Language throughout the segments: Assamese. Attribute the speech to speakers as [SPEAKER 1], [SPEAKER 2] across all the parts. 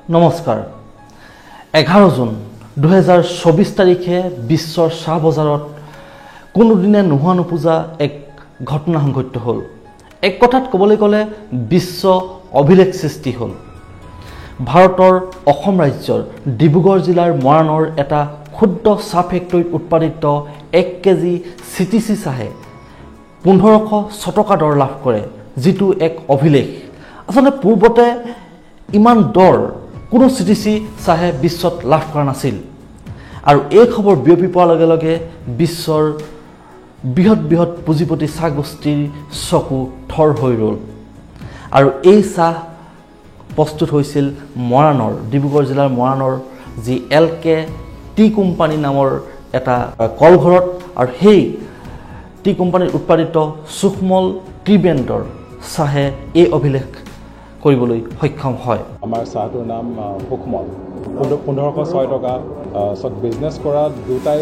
[SPEAKER 1] নমস্কাৰ 11 জুন 2024 তাৰিখে বিশ্বৰ চাহ বজাৰত কোনোদিনে নোহোৱা নোপোজা এক ঘটনা সংঘটিত হ'ল। এক কথাত ক'বলৈ গ'লে বিশ্ব অভিলেখ সৃষ্টি হ'ল। ভাৰতৰ অসম ৰাজ্যৰ ডিব্ৰুগড় জিলাৰ মৰাণৰ এটা ক্ষুদ্ৰ চাহ ফেক্টৰীত উৎপাদিত 1 কেজি চিটিচি চাহে 1500 টকা দৰ লাভ কৰে, যিটো এক অভিলেখ। আচলতে পূৰ্বতে ইমান দৰ কোনো চিটিচি চাহে বিশ্বত লাভ কৰা নাছিল। আৰু এই খবৰ বিয়পি পোৱাৰ লগে লগে বিশ্বৰ বৃহৎ পুঁজিপতি চাহ গোষ্ঠীৰ চকু থৰ হৈ ৰ'ল। আৰু এই চাহ প্ৰস্তুত হৈছিল মৰাণৰ, ডিব্ৰুগড় জিলাৰ মৰাণৰ যি LK টি কোম্পানী নামৰ এটা কলঘৰত। আৰু সেই টি কোম্পানীৰ উৎপাদিত সুখমল টি ব্ৰেণ্ডৰ চাহে এই অভিলেখ কৰিবলৈ সক্ষম হয়।
[SPEAKER 2] আমাৰ চাহটোৰ নাম সুখমল। 1506 টকা। বিজনেছ কৰা দুটাই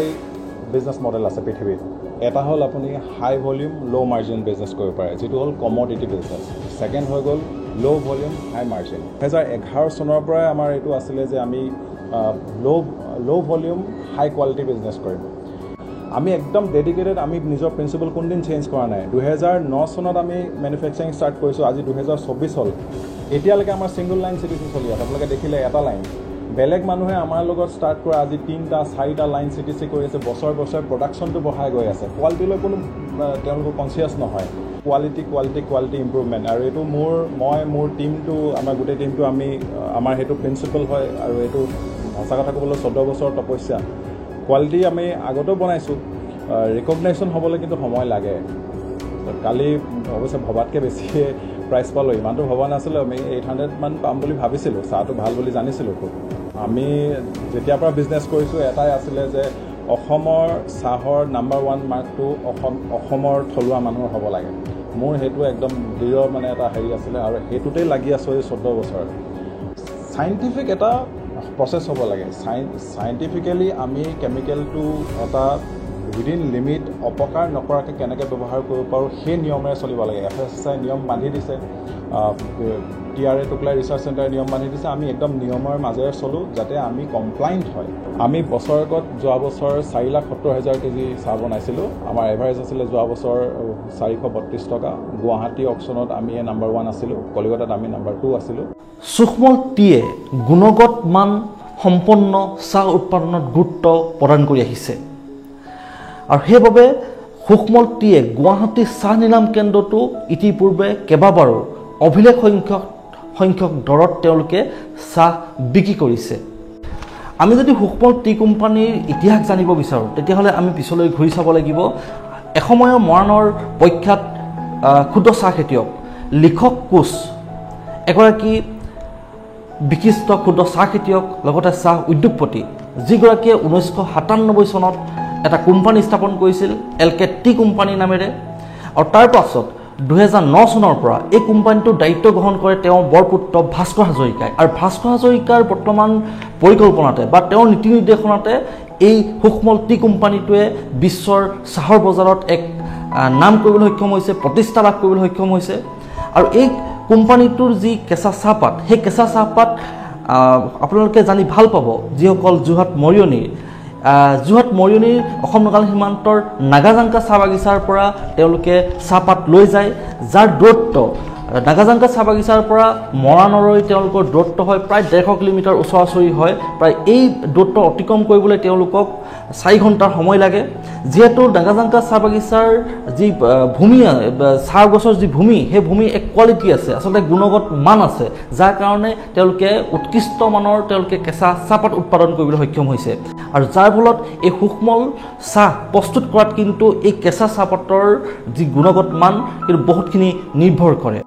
[SPEAKER 2] বিজনেছ মডেল আছে পৃথিৱীত। এটা হ'ল আপুনি হাই ভলিউম ল' মাৰ্জিন বিজনেছ কৰিব পাৰে, যিটো হ'ল কমডিটি বিজনেছ। ছেকেণ্ড হৈ গ'ল ল' ভলিউম হাই মাৰ্জিন। 2011 চনৰ পৰাই আমাৰ এইটো আছিলে যে আমি ল' ভলিউম হাই কোৱালিটি বিজনেছ কৰিম। আমি একদম ডেডিকেটেড, আমি নিজৰ প্ৰিন্সিপল কোনদিন চেঞ্জ কৰা নাই। 2009 চনত আমি মেনুফেকচাৰিং ষ্টাৰ্ট কৰিছোঁ, আজি 2024 হ'ল। এতিয়ালৈকে আমাৰ ছিংগল লাইন চিটিচি চলি আছে। আপোনালোকে দেখিলে এটা লাইন। বেলেগ মানুহে আমাৰ লগত ষ্টাৰ্ট কৰা আজি 3টা-4টা লাইন চিটিচি কৰি আছে। বছৰ প্ৰডাকশ্যনটো বঢ়াই গৈ আছে। কোৱালিটিলৈ কোনো তেওঁলোকৰ কনচিয়াছ নহয়। Quality improvement. আৰু এইটো মোৰ টীমটো, আমাৰ গোটেই টীমটো আমাৰ সেইটো প্ৰিন্সিপল হয়। আৰু এইটো সঁচা কথা ক'বলৈ 14 বছৰৰ তপস্যা। কোৱালিটি আমি আগতেও বনাইছোঁ, ৰিকগনাইজেশ্যন হ'বলৈ কিন্তু সময় লাগে। কালি অৱশ্যে ভবাতকৈ বেছিয়ে প্ৰাইচ পালোঁ। ইমানটো ভবা নাছিলোঁ। আমি 800 মান পাম বুলি ভাবিছিলোঁ। চাহটো ভাল বুলি জানিছিলোঁ খুব। আমি যেতিয়াৰ পৰা বিজনেছ কৰিছোঁ এটাই আছিলে যে অসমৰ চাহৰ নাম্বাৰ 1 মাৰ্কটো অসমৰ থলুৱা মানুহৰ হ'ব লাগে। মোৰ সেইটো একদম দৃঢ় এটা হেৰি আছিলে। আৰু সেইটোতেই লাগি আছোঁ এই 14 বছৰ। চাইণ্টিফিক এটা প্ৰচেছ হ'ব লাগে। চাইণ্টিফিকেলি আমি কেমিকেলটো এটা উইদিন লিমিট অপকাৰ নকৰাকৈ কেনেকৈ ব্যৱহাৰ কৰিব পাৰোঁ সেই নিয়মেৰে চলিব লাগে। FSSAই নিয়ম বান্ধি দিছে, TRA টোকলাই ৰিচাৰ্চ চেণ্টাৰে নিয়ম বান্ধি দিছে। আমি একদম নিয়মৰ মাজেৰে চলোঁ যাতে আমি কমপ্লাইণ্ট হয়। আমি বছৰেকত যোৱা বছৰ 4,70,000 কেজি চাহ বনাইছিলোঁ। আমাৰ এভাৰেজ আছিলে যোৱা বছৰ 432 টকা। গুৱাহাটী অকশ্যনত আমি নাম্বাৰ 1 আছিলোঁ, কলিকতাত আমি নাম্বাৰ 2 আছিলোঁ।
[SPEAKER 1] সুখমল টিয়ে গুণগত মান সম্পন্ন চাহ উৎপাদনত গুৰুত্ব প্ৰদান কৰি আহিছে। আৰু সেইবাবে সুখমল টিয়ে গুৱাহাটী চাহ নিলাম কেন্দ্ৰটো ইতিপূৰ্বে কেইবাবাৰো অভিলেখ সংখ্যক দৰত তেওঁলোকে চাহ বিক্ৰী কৰিছে। আমি যদি সুখমল টি কোম্পানীৰ ইতিহাস জানিব বিচাৰোঁ, তেতিয়াহ'লে আমি পিছলৈ ঘূৰি চাব লাগিব। এসময়ৰ মৰাণৰ প্ৰখ্যাত ক্ষুদ্ৰ চাহ খেতিয়ক লিখক কোচ, এগৰাকী বিশিষ্ট ক্ষুদ্ৰ চাহ খেতিয়ক, লগতে চাহ উদ্যোগপতি, যিগৰাকীয়ে 1997 চনত এটা কোম্পানী স্থাপন কৰিছিল LK টি কোম্পানী নামেৰে। আৰু তাৰ পাছত 2009 চনৰ পৰা এই কোম্পানীটোৰ দায়িত্ব গ্ৰহণ কৰে তেওঁৰ বৰপুত্ৰ ভাস্কৰ হাজৰিকাই। আৰু ভাস্কৰ হাজৰিকাৰ বৰ্তমান পৰিকল্পনাতে বা তেওঁৰ নীতি নিৰ্দেশনাতে এই সুখমল টি কোম্পানীটোৱে বিশ্বৰ চাহৰ বজাৰত এক নাম কৰিবলৈ সক্ষম হৈছে, প্ৰতিষ্ঠা লাভ কৰিবলৈ সক্ষম হৈছে। আৰু এই কোম্পানীটোৰ যি কেঁচা চাহপাত, সেই কেঁচা চাহপাত আপোনালোকে জানি ভাল পাব যিসকল যোৰহাট মৰিয়নিৰ অসম নাগালেণ্ড সীমান্তৰ নাগাজাংকা চাহ বাগিচাৰ পৰা তেওঁলোকে চাহপাত লৈ যায়, যাৰ দূৰত্ব নাগাজাংকা চাহ বাগিচাৰ পৰা মৰাণলৈ তেওঁলোকৰ দূৰত্ব হয় প্ৰায় 150 কিলোমিটাৰ ওচৰা-ওচৰি হয়। প্ৰায় এই দূৰত্ব অতিক্ৰম কৰিবলৈ তেওঁলোকক 4 ঘণ্টাৰ সময় লাগে। যিহেতু নাগাজাংকা চাহ বাগিচাৰ যি ভূমি, চাহ গছৰ যি ভূমি, সেই ভূমি এক কোৱালিটি আছে, আচলতে গুণগত মান আছে, যাৰ কাৰণে তেওঁলোকে উৎকৃষ্ট মানৰ কেঁচা চাহপাত উৎপাদন কৰিবলৈ সক্ষম হৈছে। আৰু যাৰ ফলত এই সুখমল চাহ প্ৰস্তুত কৰাত কিন্তু এই কেঁচা চাহপাতৰ যি গুণগত মান কিন্তু বহুতখিনি নিৰ্ভৰ কৰে।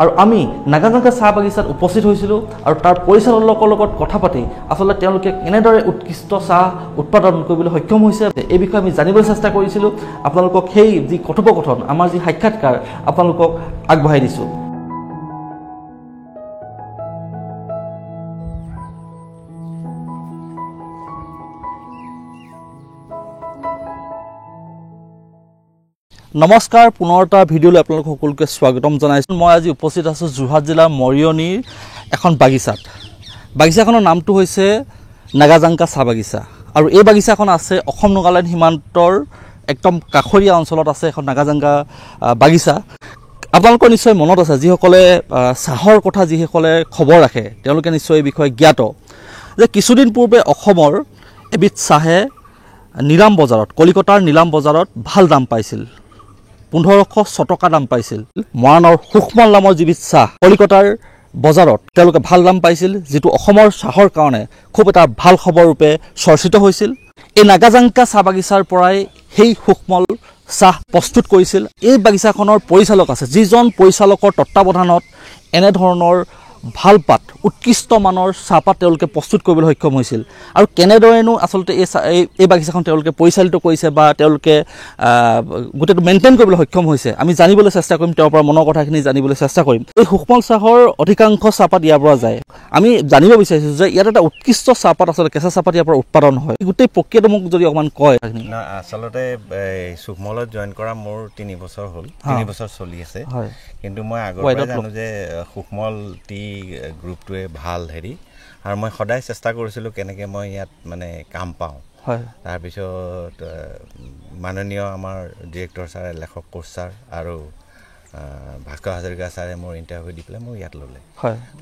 [SPEAKER 1] আৰু আমি নাগাজাংকা চাহ বাগিচাত উপস্থিত হৈছিলোঁ আৰু তাৰ পৰিচালকৰ লগত কথা পাতি আচলতে তেওঁলোকে কেনেদৰে উৎকৃষ্ট চাহ উৎপাদন কৰিবলৈ সক্ষম হৈছে এই বিষয়ে আমি জানিবলৈ চেষ্টা কৰিছিলোঁ। আপোনালোকক সেই যি কথোপকথন, আমাৰ যি সাক্ষাৎকাৰ আপোনালোকক আগবঢ়াই দিছোঁ। নমস্কাৰ, পুনৰ এটা ভিডিঅ'লৈ আপোনালোক সকলোকে স্বাগতম জনাইছোঁ। মই আজি উপস্থিত আছোঁ যোৰহাট জিলাৰ মৰিয়নিৰ এখন বাগিচাত, বাগিচাখনৰ নামটো হৈছে নাগাজাংকা চাহ বাগিচা আৰু এই বাগিচাখন আছে অসম নাগালেণ্ড সীমান্তৰ একদম কাষৰীয়া অঞ্চলত আছে এখন নাগাজাংকা বাগিচা আপোনালোকৰ নিশ্চয় মনত আছে যিসকলে চাহৰ কথা যিসকলে খবৰ ৰাখে তেওঁলোকে নিশ্চয় এই বিষয়ে জ্ঞাত যে কিছুদিন পূৰ্বে অসমৰ এবিধ চাহে নিলাম বজাৰত কলিকতাৰ নিলাম বজাৰত ভাল দাম পাইছিল 1500 টকা দাম পাইছিল মৰাণৰ সুখমল নামৰ যিবিধ চাহ কলিকতাৰ বজাৰত তেওঁলোকে ভাল দাম পাইছিল যেটো অসমৰ চাহৰ কাৰণে খুব এটা ভাল খবৰ ৰূপে চৰ্চিত হৈছিল এই নাগাজাংকা চাহ বাগিচাৰ পৰাই সেই সুখমল চাহ প্ৰস্তুত কৰিছিল এই বাগিচাখনৰ পৰিচালক আছে যিজন পৰিচালকৰ তত্ত্বাৱধানত এনে ধৰণৰ ভাল পাত উৎকৃষ্ট মানৰ চাহপাত তেওঁলোকে প্ৰস্তুত কৰিবলৈ সক্ষম হৈছিল আৰু কেনেদৰেনো আচলতে এই বাগিচাখন তেওঁলোকে পৰিচালিত কৰিছে বা তেওঁলোকে গোটেইটো মেইনটেইন কৰিবলৈ সক্ষম হৈছে আমি জানিবলৈ চেষ্টা কৰিম তেওঁৰ পৰা মনৰ কথাখিনি জানিবলৈ চেষ্টা কৰিম এই সুখমল চাহৰ অধিকাংশ চাহপাত ইয়াৰ পৰা যায় আমি জানিব বিচাৰিছোঁ যে ইয়াত এটা উৎকৃষ্ট চাহপাত আচলতে কেঁচা চাহপাত ইয়াৰ পৰা উৎপাদন হয় গোটেই প্ৰক্ৰিয়াটো মোক যদি অকণমান কয়
[SPEAKER 3] আচলতে সুখমলত জইন কৰা মোৰ 3 বছৰ হ'ল 3 বছৰ চলি আছে কিন্তু মই আগৰ পৰাই জানো যে সুখমল টি গ্ৰুপটোৱে ভাল হেৰি আৰু মই সদায় চেষ্টা কৰিছিলোঁ কেনেকৈ মই ইয়াত মানে কাম পাওঁ তাৰপিছত মাননীয় আমাৰ ডিৰেক্টৰ ছাৰ লেখক কোচ ছাৰ আৰু ভাস্কৰ হাজৰিকা ছাৰে মোৰ ইণ্টাৰভিউ দি পেলাই মোক ইয়াত ল'লে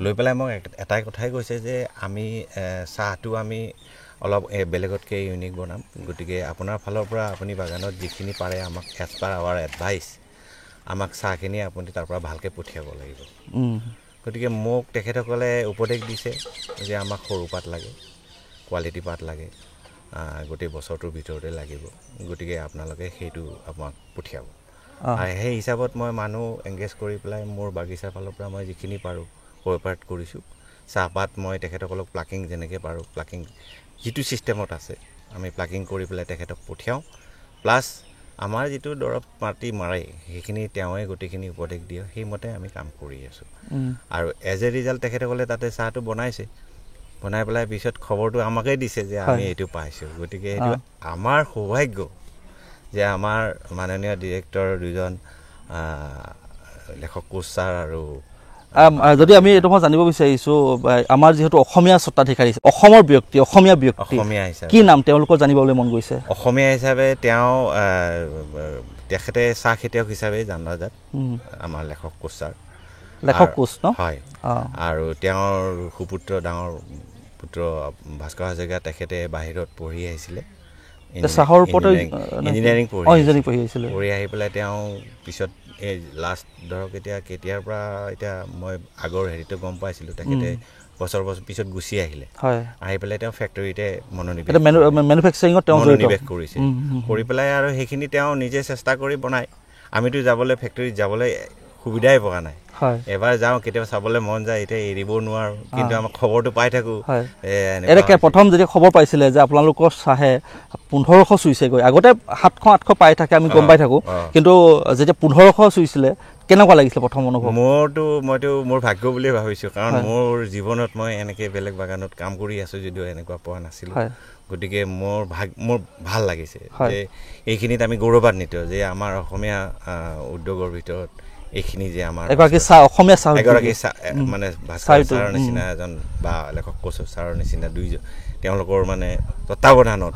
[SPEAKER 3] লৈ পেলাই মোক এটাই কথাই কৈছে যে আমি চাহটো আমি অলপ বেলেগতকৈ ইউনিক বনাম গতিকে আপোনাৰ ফালৰ পৰা আপুনি বাগানত যিখিনি পাৰে আমাক এজ পাৰ আৱাৰ এডভাইচ আমাক চাহখিনি আপুনি তাৰ পৰা ভালকৈ পঠিয়াব লাগিব গতিকে মোক তেখেতসকলে উপদেশ দিছে যে আমাক সৰু পাত লাগে কোৱালিটি পাত লাগে গোটেই বছৰটোৰ ভিতৰতে লাগিব গতিকে আপোনালোকে সেইটো আমাক পঠিয়াব আৰু সেই হিচাপত মই মানুহ এংগেজ কৰি পেলাই মোৰ বাগিচাৰ ফালৰ পৰা মই যিখিনি পাৰোঁ কোঅপাৰেট কৰিছোঁ চাহপাত মই তেখেতসকলক প্লাকিং যেনেকৈ পাৰোঁ প্লাকিং যিটো ছিষ্টেমত আছে আমি প্লাকিং কৰি পেলাই তেখেতক পঠিয়াওঁ প্লাছ আমাৰ যিটো দৰৱ মাটি মাৰে সেইখিনি তেওঁৱে গোটেইখিনি উপদেশ দিয়ে সেইমতে আমি কাম কৰি আছোঁ আৰু এজ এ ৰিজাল্ট তেখেতসকলে তাতে চাহটো বনাইছে বনাই পেলাই পিছত খবৰটো আমাকেই দিছে যে আমি এইটো পাইছোঁ গতিকে এইটো আমাৰ সৌভাগ্য যে আমাৰ মাননীয় ডিৰেক্টৰ দুজন লেখক কোচ ছাৰ আৰু
[SPEAKER 1] যদি আমি এইটো মই জানিব বিচাৰিছোঁ আমাৰ যিহেতু অসমীয়া স্বত্বাধিকাৰী অসমৰ ব্যক্তি অসমীয়া হিচাপে কি নাম তেওঁলোকৰ জানিবলৈ মন গৈছে
[SPEAKER 3] অসমীয়া হিচাপে তেওঁ তেখেতে চাহ খেতিয়ক হিচাপে জনাজাত আমাৰ লেখক কোচ ছাৰ
[SPEAKER 1] লেখক কোচ ন
[SPEAKER 3] হয় আৰু তেওঁৰ সুপুত্ৰ ডাঙৰ পুত্ৰ ভাস্কৰ হাজৰিকা তেখেতে বাহিৰত পঢ়ি আহিছিলে
[SPEAKER 1] চাহৰ ওপৰতে
[SPEAKER 3] ইঞ্জিনিয়াৰিং
[SPEAKER 1] পঢ়ি আহিছিলে
[SPEAKER 3] পঢ়ি আহি পেলাই তেওঁ পিছত এই লাষ্ট ধৰক কেতিয়াৰ পৰা এতিয়া মই আগৰ হেৰিটো গম পাইছিলোঁ তেখেতে বছৰ পিছত গুচি আহিলে আহি পেলাই তেওঁ ফেক্টৰীতে
[SPEAKER 1] মেনুফেকচাৰিঙত তেওঁ
[SPEAKER 3] মনোনিৱেশ কৰিছিল কৰি পেলাই আৰু সেইখিনি তেওঁ নিজে চেষ্টা কৰি বনায় আমিতো যাবলৈ ফেক্টৰীত যাবলৈ সুবিধাই পোৱা নাই এবাৰ যাওঁ কেতিয়াবা চাবলৈ মন যায় এতিয়া এৰিব নোৱাৰোঁ কিন্তু আমাক খবৰটো পাই থাকোঁ
[SPEAKER 1] এনেকৈ প্ৰথম যেতিয়া খবৰ পাইছিলে যে আপোনালোকৰ চাহে 1500 চুইছেগৈ আগতে 700 800 পাই থাকে আমি গম পাই থাকোঁ কিন্তু যেতিয়া 1500 চুইছিলে কেনেকুৱা লাগিছিলে প্ৰথম অনুভৱ
[SPEAKER 3] মইতো মোৰ ভাগ্য বুলিয়ে ভাবিছোঁ কাৰণ মোৰ জীৱনত মই এনেকৈ বেলেগ বাগানত কাম কৰি আছোঁ যদিও এনেকুৱা পোৱা নাছিলোঁ গতিকে মোৰ ভাল লাগিছে যে এইখিনিত আমি গৌৰৱান্বিত যে আমাৰ অসমীয়া উদ্যোগৰ ভিতৰত এইখিনি যে আমাৰ
[SPEAKER 1] অসমীয়া চাহ
[SPEAKER 3] এগৰাকী মানে ভাস্কৰ ছাৰৰ নিচিনা এজন বা লেখক কোচ ছাৰৰ নিচিনা দুইজন তেওঁলোকৰ মানে তত্ত্বাৱধানত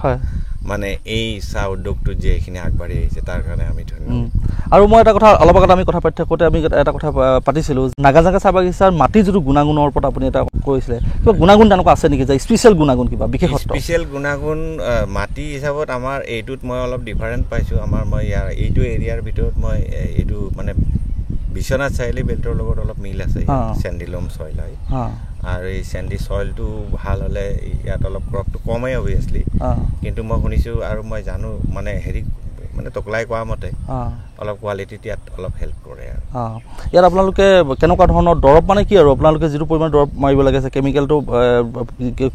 [SPEAKER 3] মানে এই চাহ উদ্যোগটোত যে এইখিনি আগবাঢ়ি আহিছে তাৰ কাৰণে আমি ধন্যবাদ
[SPEAKER 1] আৰু মই এটা কথা অলপ আগত আমি কথা পাতি থাকোঁতে আমি এটা কথা পাতিছিলোঁ নাগাজাংকা চাহ বাগিচাৰ মাটি যিটো গুণাগুণৰ ওপৰত আপুনি এটা কৈছিলে কিবা গুণাগুণ তেনেকুৱা আছে নেকি যে স্পেচিয়েল গুণাগুণ কিবা বিশেষত্ব
[SPEAKER 3] স্পেচিয়েল গুণাগুণ মাটি হিচাপত আমাৰ এইটোত মই অলপ ডিফাৰেণ্ট পাইছোঁ আমাৰ মই এইটো এৰিয়াৰ ভিতৰত মই এইটো মানে বিশ্বনাথ চাৰিআলি বেল্টৰ লগত অলপ মিল আছে চেণ্ডিলম চইল হয় আৰু এই চেণ্ডি চইলটো ভাল হ'লে ইয়াত অলপ ক্ৰপটো কমেই অভিয়াছলি কিন্তু মই শুনিছোঁ আৰু মই জানো মানে হেৰি মানে টকলাই কোৱা মতে অলপ কোৱালিটিত ইয়াত অলপ হেল্প কৰে আৰু
[SPEAKER 1] ইয়াত আপোনালোকে কেনেকুৱা ধৰণৰ দৰৱ মানে কি আৰু আপোনালোকে যিটো পৰিমাণ দৰৱ মাৰিব লাগে কেমিকেলটো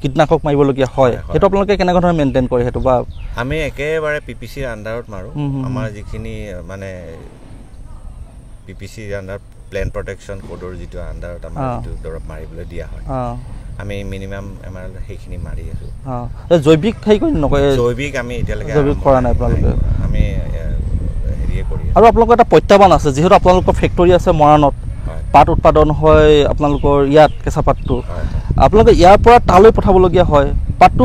[SPEAKER 1] কীটনাশক মাৰিবলগীয়া হয় সেইটো আপোনালোকে কেনেকুৱা ধৰণে মেইনটেইন কৰে সেইটো বা
[SPEAKER 3] আমি একেবাৰে PPCৰ আণ্ডাৰত মাৰোঁ আমাৰ যিখিনি মানে PPCৰ আণ্ডাৰ প্লেণ্ট প্ৰটেকশ্যন কোডৰ যিটো আণ্ডাৰত আমাৰ যিটো দৰৱ মাৰিবলৈ দিয়া হয় আমি মিনিমাম আমাৰ সেইখিনি মাৰি আছোঁ
[SPEAKER 1] জৈৱিক
[SPEAKER 3] জৈৱিক আমি এতিয়ালৈকে
[SPEAKER 1] কৰা নাই আপোনালোকে
[SPEAKER 3] আমি হেৰিয়ে কৰি
[SPEAKER 1] আৰু আপোনালোকৰ এটা প্ৰত্যাহ্বান আছে যিহেতু আপোনালোকৰ ফেক্টৰী আছে মৰাণত পাত উৎপাদন হয় আপোনালোকৰ ইয়াত কেঁচা পাতটো আপোনালোকে ইয়াৰ পৰা তালৈ পঠাবলগীয়া হয় পাতটো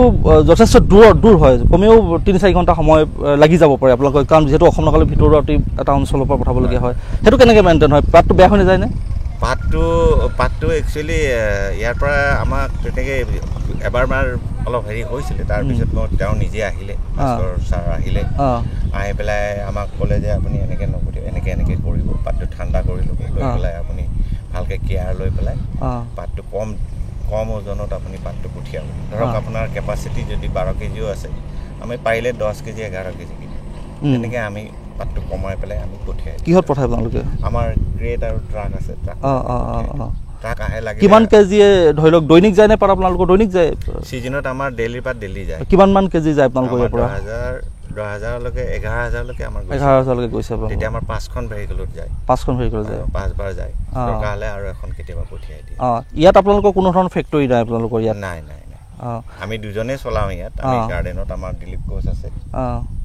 [SPEAKER 1] যথেষ্ট দূৰ হয় কমেও 3-4 ঘণ্টা সময় লাগি যাব পাৰে আপোনালোকৰ কাৰণ যেহেতু অসম নগৰৰ ভিতৰুৱা এটা অঞ্চলৰ পৰা পঠাবলগীয়া হয় সেইটো কেনেকৈ মেইনটেইন হয় পাতটো বেয়া হৈ নাযায়নে
[SPEAKER 3] পাতটো একচুৱেলি ইয়াৰ পৰা আমাক তেনেকৈ এবাৰ অলপ হেৰি হৈছিলে তাৰপিছত মই তেওঁ নিজে আহিলে ভাস্কৰ ছাৰ আহিলে আহি পেলাই আমাক ক'লে যে আপুনি এনেকৈ নপঠিয়াব এনেকৈ কৰিব পাতটো ঠাণ্ডা কৰি ল'ব লৈ পেলাই আপুনি ভালকৈ কেয়াৰ লৈ পেলাই পাতটো কম ওজনত আপুনি পাতটো পঠিয়াব ধৰক আপোনাৰ কেপাচিটি যদি 12 কেজিও আছে আমি পাৰিলে 10 কেজি 11 কেজি তেনেকৈ আমি পাতটো কমাই পেলাই আমি পঠিয়াই
[SPEAKER 1] কিহত পঠাই আপোনালোকে
[SPEAKER 3] আমাৰ ক্ৰেট আৰু ট্ৰাক আছে ট্ৰাক আহে লাগে
[SPEAKER 1] কিমান কেজিয়ে ধৰি লওক দৈনিক যায় নে পাত আপোনালোকৰ দৈনিক যায়
[SPEAKER 3] ছিজনত আমাৰ ডেইলিৰ পাত ডেইলি যায়
[SPEAKER 1] কিমানমান কেজি যায় আপোনালোকৰ ইয়াৰ পৰা
[SPEAKER 3] 10,000লৈকে 11,000লৈকে আমাৰ
[SPEAKER 1] 11,000লৈকে গৈছে
[SPEAKER 3] তেতিয়া আমাৰ 5খন ভেহিকলত যায়
[SPEAKER 1] 5খন ভেহিকলত যায়
[SPEAKER 3] 5 বাৰ যায় দৰকাৰ হ'লে আৰু এখন কেতিয়াবা পঠিয়াই দিয়ে
[SPEAKER 1] ইয়াত আপোনালোকৰ কোনো ধৰণৰ ফেক্টৰী নাই আপোনালোকৰ ইয়াত
[SPEAKER 3] নাই আমি দুজনেই চলাওঁ ইয়াত আমি গাৰ্ডেনত আমাৰ দিলীপ কোচ আছে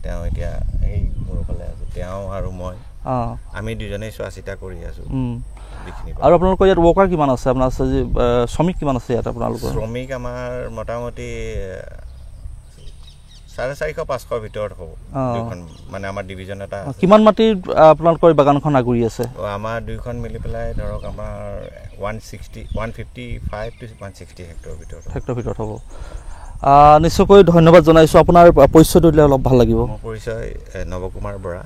[SPEAKER 3] তেওঁ এতিয়া এই মোৰ ফালে আছে তেওঁ আৰু মই আমি দুজনেই চোৱা চিতা কৰি আছোঁ
[SPEAKER 1] আৰু আপোনালোকৰ ইয়াত ৱৰ্কাৰ কিমান আছে আপোনাৰ শ্ৰমিক কিমান আছে ইয়াত আপোনালোকৰ
[SPEAKER 3] শ্ৰমিক আমাৰ মোটামুটি 450-500 ভিতৰত হ'ব মানে আমাৰ ডিভিজন এটা
[SPEAKER 1] কিমান মাটিৰ আপোনালোকৰ বাগানখন আগুৰি আছে
[SPEAKER 3] আমাৰ দুইখন মিলি পেলাই ধৰক আমাৰ 155 to 160 হেক্টৰ ভিতৰত হ'ব
[SPEAKER 1] নিশ্চয়কৈ ধন্যবাদ জনাইছোঁ আপোনাৰ পৰিচয়টো দিলে অলপ ভাল লাগিব
[SPEAKER 3] মোৰ পৰিচয় নৱকুমাৰ বৰা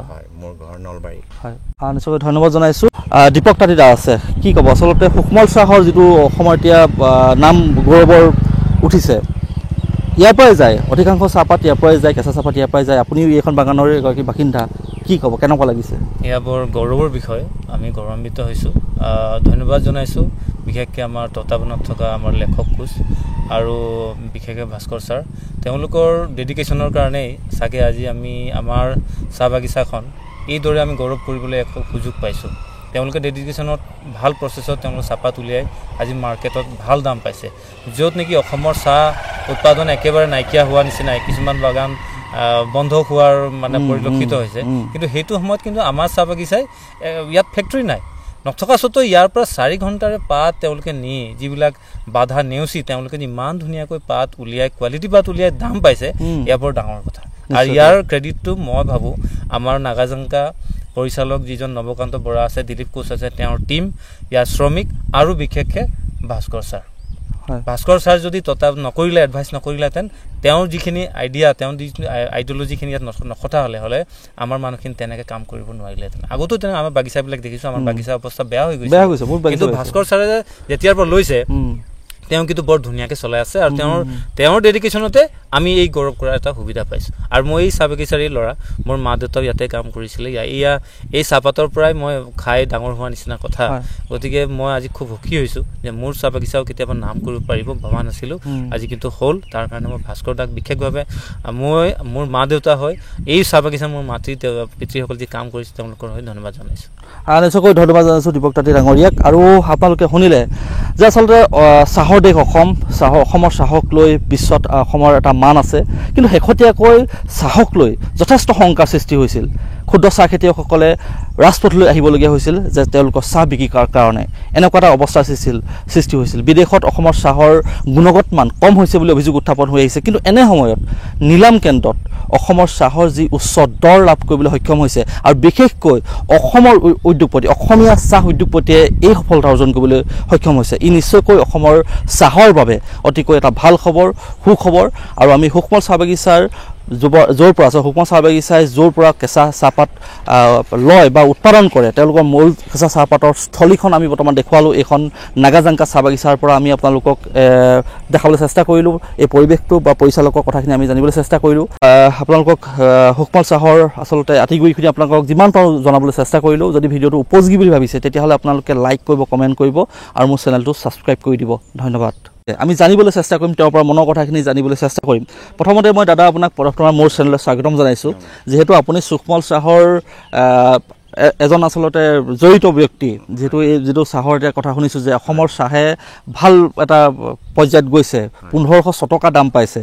[SPEAKER 3] হয় মোৰ ঘৰ নলবাৰী
[SPEAKER 1] হয় নিশ্চয়কৈ ধন্যবাদ জনাইছোঁ দীপক তাঁতী দা আছে কি ক'ব আচলতে সুকমল চাহৰ যিটো অসমৰ এতিয়া নাম গৌৰৱৰ উঠিছে ইয়াৰ পৰাই যায় অধিকাংশ চাহপাত ইয়াৰ পৰাই যায় কেঁচা চাহপাত ইয়াৰ পৰাই যায় আপুনিও এইখন বাগানৰে এগৰাকী বাসিন্দা কি ক'ব কেনেকুৱা লাগিছে
[SPEAKER 4] এয়া বৰ গৌৰৱৰ বিষয় আমি গৌৰৱান্বিত হৈছোঁ ধন্যবাদ জনাইছোঁ বিশেষকৈ আমাৰ তত্বাৱধানত থকা আমাৰ লেখক কোচ আৰু বিশেষকৈ ভাস্কৰ ছাৰ তেওঁলোকৰ ডেডিকেশ্যনৰ কাৰণেই চাগে আজি আমি আমাৰ চাহ বাগিচাখন এইদৰে আমি গৌৰৱ কৰিবলৈ এক সুযোগ পাইছোঁ তেওঁলোকে ডেডিকেশ্যনত ভাল প্ৰচেছত তেওঁলোকে চাহপাত উলিয়াই আজি মাৰ্কেটত ভাল দাম পাইছে য'ত নেকি অসমৰ চাহ উৎপাদন একেবাৰে নাইকিয়া হোৱা নিচিনাই কিছুমান বাগান বন্ধ হোৱাৰ মানে পৰিলক্ষিত হৈছে কিন্তু সেইটো সময়ত কিন্তু আমাৰ চাহ বাগিচাই ইয়াত ফেক্টৰী নাই নথকা স্বত্তেও ইয়াৰ পৰা 4 ঘণ্টাৰে পাত তেওঁলোকে নি যিবিলাক বাধা নেওচি তেওঁলোকে ইমান ধুনীয়াকৈ পাত উলিয়াই কোৱালিটি পাত উলিয়াই দাম পাইছে ইয়াৰ বৰ ডাঙৰ কথা আৰু ইয়াৰ ক্ৰেডিটটো মই ভাবোঁ আমাৰ নাগাজাংকা পৰিচালক যিজন নৱকান্ত বৰা আছে দিলীপ কোচ আছে তেওঁৰ টীম ইয়াৰ শ্ৰমিক আৰু বিশেষকৈ ভাস্কৰ ছাৰ যদি নকৰিলে এডভাইচ নকৰিলেহেঁতেন তেওঁৰ যিখিনি আইডিয়া তেওঁৰ যিখিনি আইডিঅ'লজিখিনি ইয়াত নখটা হ'লে আমাৰ মানুহখিনি তেনেকৈ কাম কৰিব নোৱাৰিলেহেঁতেন আগতো তেনেকৈ আমাৰ বাগিচাবিলাক দেখিছোঁ আমাৰ বাগিচাৰ অৱস্থা বেয়া হৈ গৈছে কিন্তু ভাস্কৰ ছাৰে যেতিয়াৰ পৰা লৈছে তেওঁ কিন্তু বৰ ধুনীয়াকৈ চলাই আছে আৰু তেওঁৰ ডেডিকেশ্যনতে আমি এই গৌৰৱ কৰাৰ এটা সুবিধা পাইছোঁ আৰু মই এই চাহ বাগিচাৰ ল'ৰা মোৰ মা দেউতাও ইয়াতে কাম কৰিছিলে এই চাহপাতৰ পৰাই মই খাই ডাঙৰ হোৱা নিচিনা কথা গতিকে মই আজি খুব সুখী হৈছোঁ যে মোৰ চাহ বাগিচাও কেতিয়াবা নাম কৰিব পাৰিব ভবা নাছিলোঁ আজি কিন্তু হ'ল তাৰ কাৰণে মই ভাস্কৰ দাক বিশেষভাৱে মোৰ মা দেউতা হয় এই চাহ বাগিচা মোৰ পিতৃসকল যি কাম কৰিছে তেওঁলোকৰ হৈ ধন্যবাদ জনাইছোঁ
[SPEAKER 1] নিশ্চয়কৈ ধন্যবাদ জনাইছোঁ দীপক তাঁতী ডাঙৰীয়াক আৰু আপোনালোকে শুনিলে যে আচলতে চাহৰ দেশ অসমৰ চাহক লৈ বিশ্বত অসমৰ এটা মান আছে কিন্তু শেহতীয়াকৈ চাহক লৈ যথেষ্ট শংকাৰ সৃষ্টি হৈছিল ক্ষুদ্ৰ চাহ খেতিয়কসকলে ৰাজপথলৈ আহিবলগীয়া হৈছিল যে তেওঁলোকৰ চাহ বিক্ৰী কৰাৰ কাৰণে এনেকুৱা এটা অৱস্থাৰ সৃষ্টি হৈছিল বিদেশত অসমৰ চাহৰ গুণগত মান কম হৈছে বুলি অভিযোগ উত্থাপন হৈ আহিছে কিন্তু এনে সময়ত নিলাম কেন্দ্ৰত অসমৰ চাহৰ যি উচ্চ দৰ লাভ কৰিবলৈ সক্ষম হৈছে আৰু বিশেষকৈ অসমৰ উদ্যোগপতি অসমীয়া চাহ উদ্যোগপতিয়ে এই সফলতা অৰ্জন কৰিবলৈ সক্ষম হৈছে ই নিশ্চয়কৈ অসমৰ চাহৰ বাবে অতিকৈ এটা ভাল খবৰ সুখবৰ আৰু আমি সুকমল চাহ বাগিচাৰ য'ৰ পৰা আছে সুকমল চাহ বাগিচাই য'ৰ পৰা কেঁচা চাহপাত লয় বা উৎপাদন কৰে তেওঁলোকৰ মূল কেঁচা চাহপাতৰ স্থলীখন আমি বৰ্তমান দেখুৱালোঁ এইখন নাগাজাংকা চাহ বাগিচাৰ পৰা আমি আপোনালোকক দেখাবলৈ চেষ্টা কৰিলোঁ এই পৰিৱেশটো বা পৰিচালকৰ কথাখিনি আমি জানিবলৈ চেষ্টা কৰিলোঁ আপোনালোকক সুকমল চাহৰ আচলতে আঁতিগুৰিখিনি আপোনালোকক যিমান পাৰোঁ জনাবলৈ চেষ্টা কৰিলোঁ যদি ভিডিঅ'টো উপযোগী বুলি ভাবিছে তেতিয়াহ'লে আপোনালোকে লাইক কৰিব কমেণ্ট কৰিব আৰু মোৰ চেনেলটো ছাবস্ক্ৰাইব কৰি দিব ধন্যবাদ আমি জানিবলৈ চেষ্টা কৰিম তেওঁৰ পৰা মনৰ কথাখিনি জানিবলৈ চেষ্টা কৰিম প্ৰথমতে মই দাদা আপোনাক প্ৰথমে মোৰ চেনেললৈ স্বাগতম জনাইছোঁ যিহেতু আপুনি সুকমল চাহৰ এজন আচলতে জড়িত ব্যক্তি যিহেতু এই যিটো চাহৰ এতিয়া কথা শুনিছোঁ যে অসমৰ চাহে ভাল এটা পৰ্যায়ত গৈছে 1500 টকা দাম পাইছে